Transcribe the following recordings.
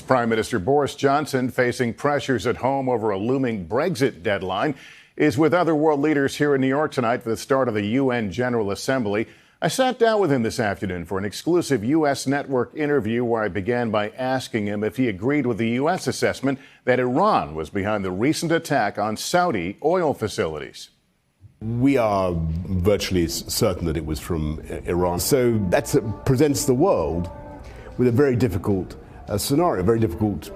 Prime Minister Boris Johnson, facing pressures at home over a looming Brexit deadline, is with other world leaders here in New York tonight for the start of the UN General Assembly. I sat down with him this afternoon for an exclusive U.S. network interview where I began by asking him if he agreed with the U.S. assessment that Iran was behind the recent attack on Saudi oil facilities. We are virtually certain that it was from Iran. So that presents the world with a very difficult scenario, a very difficult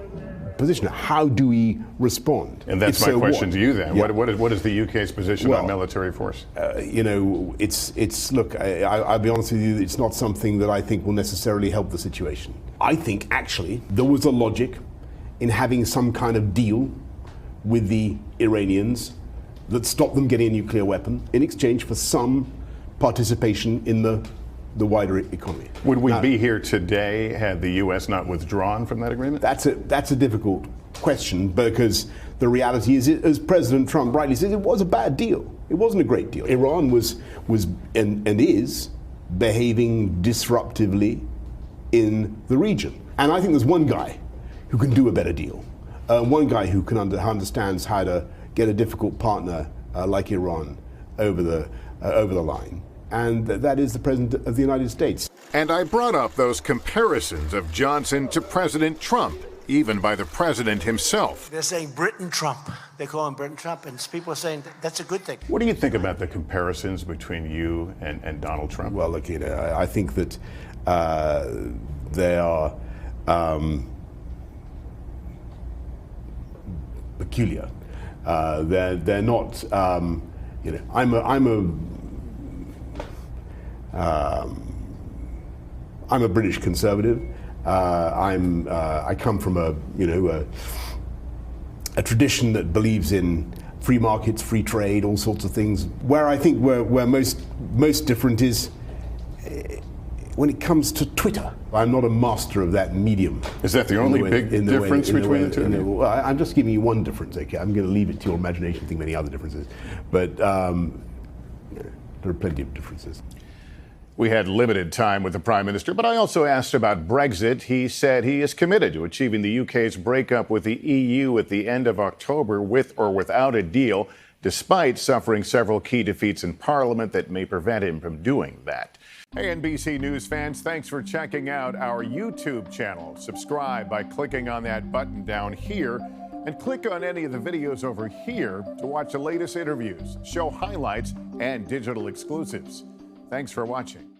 position. How do we respond? And that's my question to you then. Yeah. What is the UK's position on military force? Look, I'll be honest with you, it's not something that I think will necessarily help the situation. I think actually there was a logic in having some kind of deal with the Iranians that stopped them getting a nuclear weapon in exchange for some participation in the wider economy. Would we be here today had the U.S. not withdrawn from that agreement? That's a difficult question, because the reality is, as President Trump rightly says, it was a bad deal. It wasn't a great deal. Iran was and is behaving disruptively in the region. And I think there's one guy who can do a better deal. One guy who understands how to get a difficult partner like Iran over the line. And that is the President of the United States. And I brought up those comparisons of Johnson to President Trump, even by the president himself. They're saying Britain Trump. They call him Britain Trump, and people are saying that's a good thing. What do you think about the comparisons between you and Donald Trump? Well, look, I think that they are peculiar. They're not. I'm a British conservative. I come from a tradition that believes in free markets, free trade, all sorts of things. Where I think we're most different is when it comes to Twitter. I'm not a master of that medium. Is that the only big difference between the two? Well, I'm just giving you one difference. Okay, I'm going to leave it to your imagination to think of any other differences, but there are plenty of differences. We had limited time with the Prime Minister, but I also asked about Brexit. He said he is committed to achieving the UK's breakup with the EU at the end of October, with or without a deal, despite suffering several key defeats in Parliament that may prevent him from doing that. Hey, NBC News fans, thanks for checking out our YouTube channel. Subscribe by clicking on that button down here, and click on any of the videos over here to watch the latest interviews, show highlights, and digital exclusives. Thanks for watching.